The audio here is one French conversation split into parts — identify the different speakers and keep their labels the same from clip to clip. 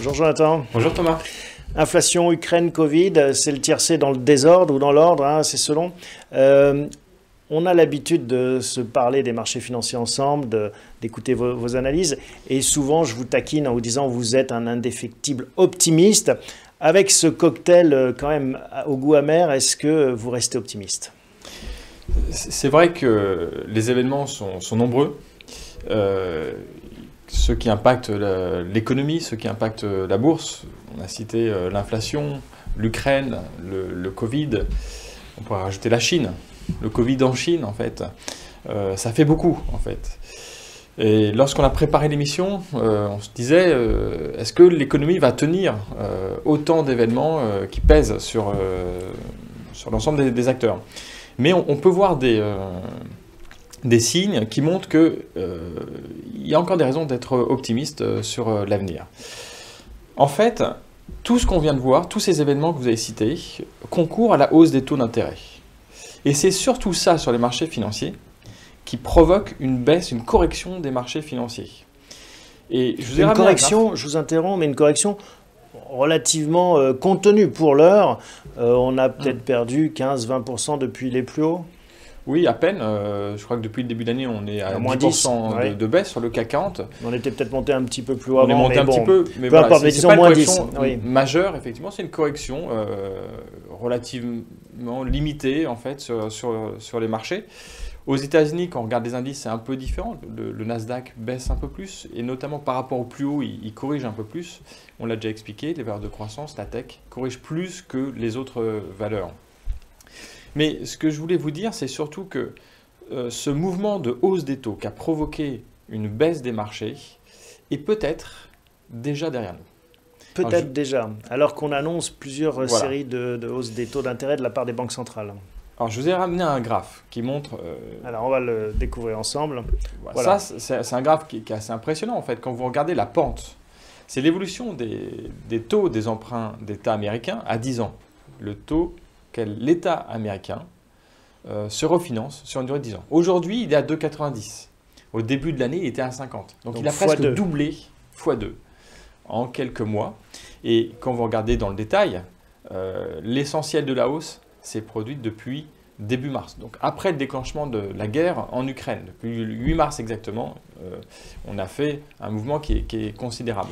Speaker 1: Bonjour Jonathan.
Speaker 2: Bonjour Thomas.
Speaker 1: Inflation, Ukraine, Covid, c'est le tiercé dans le désordre ou dans l'ordre, hein, c'est selon. On a l'habitude de se parler des marchés financiers ensemble, d'écouter vos analyses. Et souvent, je vous taquine en vous disant que vous êtes un indéfectible optimiste. Avec ce cocktail quand même au goût amer, est-ce que vous restez optimiste?
Speaker 2: C'est vrai que les événements sont nombreux. Ceux qui impactent l'économie, ceux qui impactent la bourse. On a cité l'inflation, l'Ukraine, le Covid. On pourrait rajouter la Chine. Le Covid en Chine, en fait. Ça fait beaucoup, en fait. Et lorsqu'on a préparé l'émission, on se disait, est-ce que l'économie va tenir autant d'événements qui pèsent sur l'ensemble des acteurs? Mais on peut voir des signes qui montrent qu'il y a encore des raisons d'être optimiste sur l'avenir. En fait, tout ce qu'on vient de voir, tous ces événements que vous avez cités, concourent à la hausse des taux d'intérêt. Et c'est surtout ça sur les marchés financiers qui provoque une baisse, une correction des marchés financiers. Et je vous ai
Speaker 1: une correction, je vous interromps, mais une correction relativement contenue pour l'heure. On a peut-être perdu 15-20% depuis les plus hauts.
Speaker 2: Oui, à peine. Je crois que depuis le début de l'année, on est à
Speaker 1: moins
Speaker 2: 10%
Speaker 1: ouais.
Speaker 2: de baisse sur le CAC 40.
Speaker 1: On était peut-être monté un petit peu plus haut avant.
Speaker 2: On est monté un petit peu, mais
Speaker 1: peu
Speaker 2: voilà,
Speaker 1: importe, mais
Speaker 2: c'est pas
Speaker 1: disons
Speaker 2: une
Speaker 1: moins
Speaker 2: correction
Speaker 1: 10. Oui.
Speaker 2: majeure, effectivement. C'est une correction relativement limitée, en fait, sur les marchés. Aux États-Unis, quand on regarde les indices, c'est un peu différent. Le Nasdaq baisse un peu plus, et notamment par rapport au plus haut, il corrige un peu plus. On l'a déjà expliqué, les valeurs de croissance, la tech, corrigent plus que les autres valeurs. Mais ce que je voulais vous dire, c'est surtout que ce mouvement de hausse des taux qui a provoqué une baisse des marchés est peut-être déjà derrière nous.
Speaker 1: Peut-être déjà, alors qu'on annonce plusieurs séries de hausse des taux d'intérêt de la part des banques centrales.
Speaker 2: Alors, je vous ai ramené un graphe qui montre...
Speaker 1: Alors, on va le découvrir ensemble.
Speaker 2: Voilà. Ça, c'est un graphe qui est assez impressionnant, en fait. Quand vous regardez la pente, c'est l'évolution des taux des emprunts d'État américains à 10 ans. Le taux que l'État américain se refinance sur une durée de 10 ans. Aujourd'hui, il est à 2,90. Au début de l'année, il était à 50. Donc il a presque doublé, x2, en quelques mois. Et quand vous regardez dans le détail, l'essentiel de la hausse s'est produite depuis début mars. Donc après le déclenchement de la guerre en Ukraine, depuis le 8 mars exactement, on a fait un mouvement qui est considérable.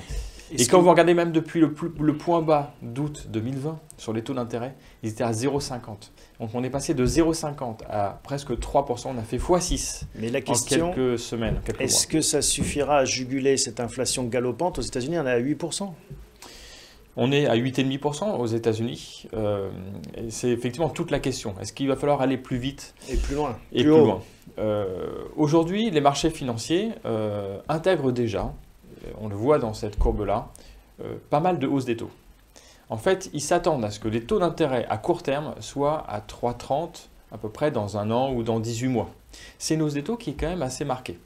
Speaker 2: Et quand vous regardez même depuis le point bas d'août 2020 sur les taux d'intérêt, ils étaient à 0,50. Donc on est passé de 0,50 à presque 3%, on a fait x6 en quelques semaines, quelques mois.
Speaker 1: Est-ce que ça suffira à juguler cette inflation galopante? Aux États-Unis, on est à 8%.
Speaker 2: On est à 8,5% aux États-Unis. Et c'est effectivement toute la question. Est-ce qu'il va falloir aller plus vite
Speaker 1: et plus loin?
Speaker 2: Et plus loin. Aujourd'hui, les marchés financiers intègrent déjà, on le voit dans cette courbe-là, pas mal de hausses des taux. En fait, ils s'attendent à ce que les taux d'intérêt à court terme soient à 3,30 à peu près dans un an ou dans 18 mois. C'est une hausse des taux qui est quand même assez marquée.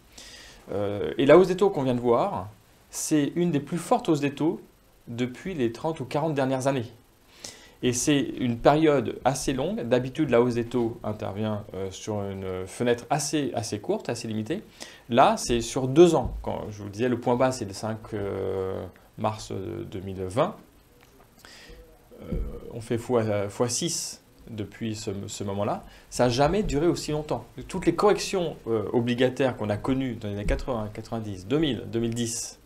Speaker 2: Et la hausse des taux qu'on vient de voir, c'est une des plus fortes hausses des taux depuis les 30 ou 40 dernières années. Et c'est une période assez longue. D'habitude, la hausse des taux intervient sur une fenêtre assez courte, assez limitée. Là, c'est sur 2 ans. Quand je vous disais, le point bas, c'est le 5 mars 2020. On fait x6 depuis ce moment-là. Ça n'a jamais duré aussi longtemps. Toutes les corrections obligataires qu'on a connues dans les années 80, 90, 2000, 2010,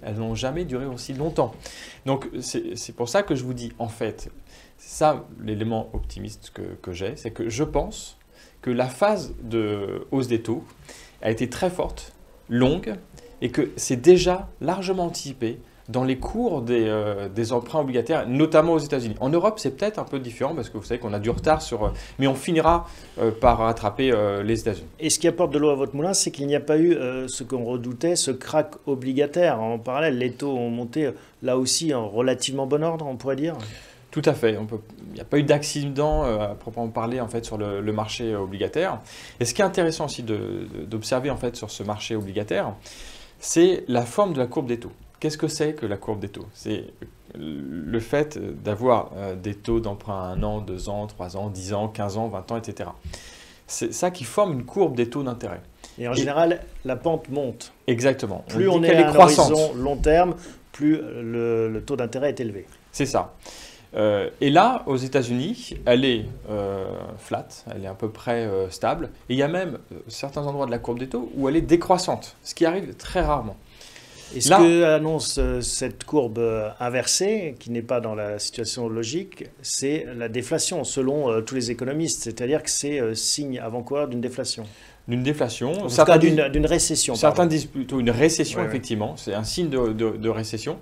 Speaker 2: elles n'ont jamais duré aussi longtemps. Donc, c'est pour ça que je vous dis, en fait, c'est ça l'élément optimiste que j'ai, c'est que je pense que la phase de hausse des taux a été très forte, longue, et que c'est déjà largement anticipé dans les cours des emprunts obligataires, notamment aux États-Unis. En Europe, c'est peut-être un peu différent parce que vous savez qu'on a du retard mais on finira par rattraper les États-Unis.
Speaker 1: Et ce qui apporte de l'eau à votre moulin, c'est qu'il n'y a pas eu ce qu'on redoutait, ce crack obligataire. En parallèle, les taux ont monté là aussi en relativement bon ordre, on pourrait dire.
Speaker 2: Tout à fait. Il n'y a pas eu d'accident à proprement parler en fait, sur le marché obligataire. Et ce qui est intéressant aussi d'observer en fait, sur ce marché obligataire, c'est la forme de la courbe des taux. Qu'est-ce que c'est que la courbe des taux? C'est le fait d'avoir des taux d'emprunt à 1 an, 2 ans, 3 ans, 10 ans, 15 ans, 20 ans, etc. C'est ça qui forme une courbe des taux d'intérêt.
Speaker 1: Et en général, la pente monte.
Speaker 2: Exactement.
Speaker 1: Plus on est à un horizon long terme, plus le taux d'intérêt est élevé.
Speaker 2: C'est ça. Et là, aux États-Unis, elle est flat, elle est à peu près stable. Et il y a même certains endroits de la courbe des taux où elle est décroissante, ce qui arrive très rarement.
Speaker 1: Et ce que annonce cette courbe inversée, qui n'est pas dans la situation logique, c'est la déflation, selon tous les économistes. C'est-à-dire que c'est signe avant-coureur d'une déflation.
Speaker 2: D'une déflation.
Speaker 1: En tout cas, d'une récession.
Speaker 2: Certains disent plutôt une récession,
Speaker 1: ouais,
Speaker 2: effectivement. C'est un signe de récession.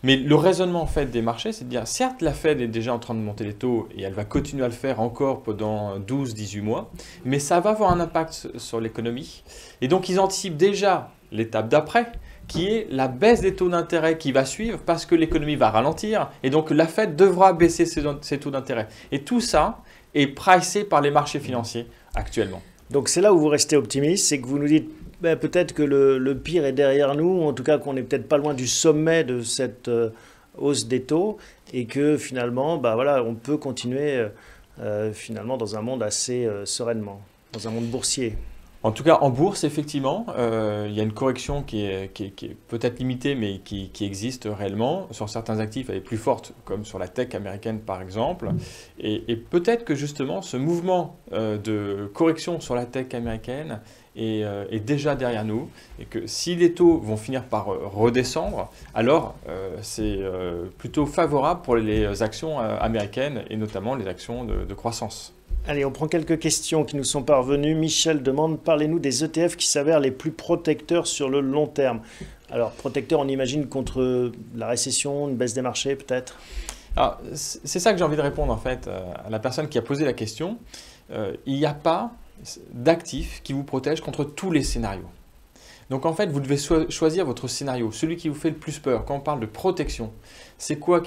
Speaker 2: Mais le raisonnement en fait, des marchés, c'est de dire, certes, la Fed est déjà en train de monter les taux et elle va continuer à le faire encore pendant 12-18 mois, mais ça va avoir un impact sur l'économie. Et donc, ils anticipent déjà l'étape d'après, qui est la baisse des taux d'intérêt qui va suivre parce que l'économie va ralentir et donc la Fed devra baisser ses taux d'intérêt. Et tout ça est pricé par les marchés financiers actuellement.
Speaker 1: Donc c'est là où vous restez optimiste, c'est que vous nous dites peut-être que le pire est derrière nous, en tout cas qu'on n'est peut-être pas loin du sommet de cette hausse des taux et que finalement voilà, on peut continuer finalement dans un monde assez sereinement, dans un monde boursier.
Speaker 2: En tout cas, en bourse, effectivement, il y a une correction qui est peut-être limitée, mais qui existe réellement. Sur certains actifs, elle est plus forte, comme sur la tech américaine, par exemple. Et peut-être que justement, ce mouvement de correction sur la tech américaine est déjà derrière nous. Et que si les taux vont finir par redescendre, alors c'est plutôt favorable pour les actions américaines, et notamment les actions de croissance.
Speaker 1: Allez, on prend quelques questions qui nous sont parvenues. Michel demande, parlez-nous des ETF qui s'avèrent les plus protecteurs sur le long terme. Alors, protecteurs, on imagine contre la récession, une baisse des marchés peut-être?
Speaker 2: Alors, c'est ça que j'ai envie de répondre en fait à la personne qui a posé la question. Il n'y a pas d'actifs qui vous protègent contre tous les scénarios. Donc en fait, vous devez choisir votre scénario, celui qui vous fait le plus peur. Quand on parle de protection, c'est quoi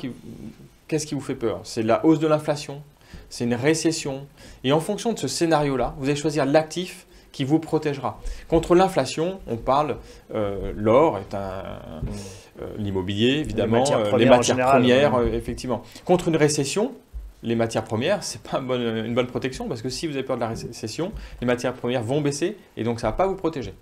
Speaker 2: qu'est-ce qui vous fait peur? C'est la hausse de l'inflation? C'est une récession. Et en fonction de ce scénario-là, vous allez choisir l'actif qui vous protégera. Contre l'inflation, on parle, l'or, l'immobilier, évidemment, les matières premières, effectivement. Contre une récession, les matières premières, ce n'est pas une bonne protection parce que si vous avez peur de la récession, les matières premières vont baisser et donc ça ne va pas vous protéger.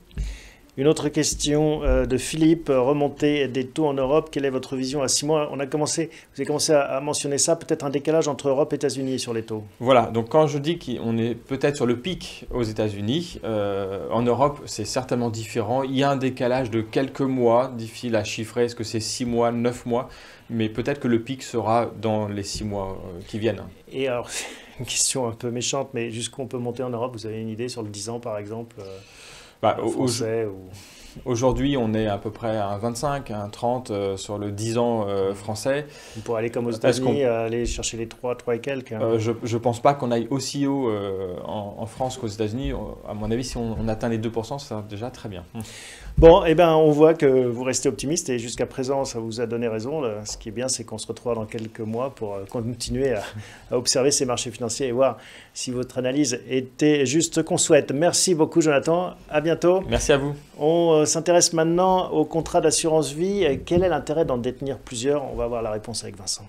Speaker 1: Une autre question de Philippe, remontée des taux en Europe, quelle est votre vision à 6 mois? Vous avez commencé à mentionner ça, peut-être un décalage entre Europe et États-Unis sur les taux.
Speaker 2: Voilà, donc quand je dis qu'on est peut-être sur le pic aux États-Unis, en Europe c'est certainement différent. Il y a un décalage de quelques mois, difficile à chiffrer, est-ce que c'est 6 mois, 9 mois, mais peut-être que le pic sera dans les 6 mois qui viennent.
Speaker 1: Et alors, une question un peu méchante, mais jusqu'où on peut monter en Europe? Vous avez une idée sur le 10 ans par exemple? Français ou...
Speaker 2: Aujourd'hui, on est à peu près à un 25, un 30 sur le 10 ans français.
Speaker 1: On pourrait aller comme aux États-Unis, aller chercher les 3 et quelques.
Speaker 2: Je ne pense pas qu'on aille aussi haut en France qu'aux États-Unis. À mon avis, si on atteint les 2%, c'est déjà très bien.
Speaker 1: Bon, eh ben, on voit que vous restez optimiste et jusqu'à présent, ça vous a donné raison. Ce qui est bien, c'est qu'on se retrouve dans quelques mois pour continuer à observer ces marchés financiers et voir si votre analyse était juste ce qu'on souhaite. Merci beaucoup, Jonathan. À bientôt.
Speaker 2: Merci à vous.
Speaker 1: On s'intéresse maintenant au contrat d'assurance vie. Quel est l'intérêt d'en détenir plusieurs? On va voir la réponse avec Vincent.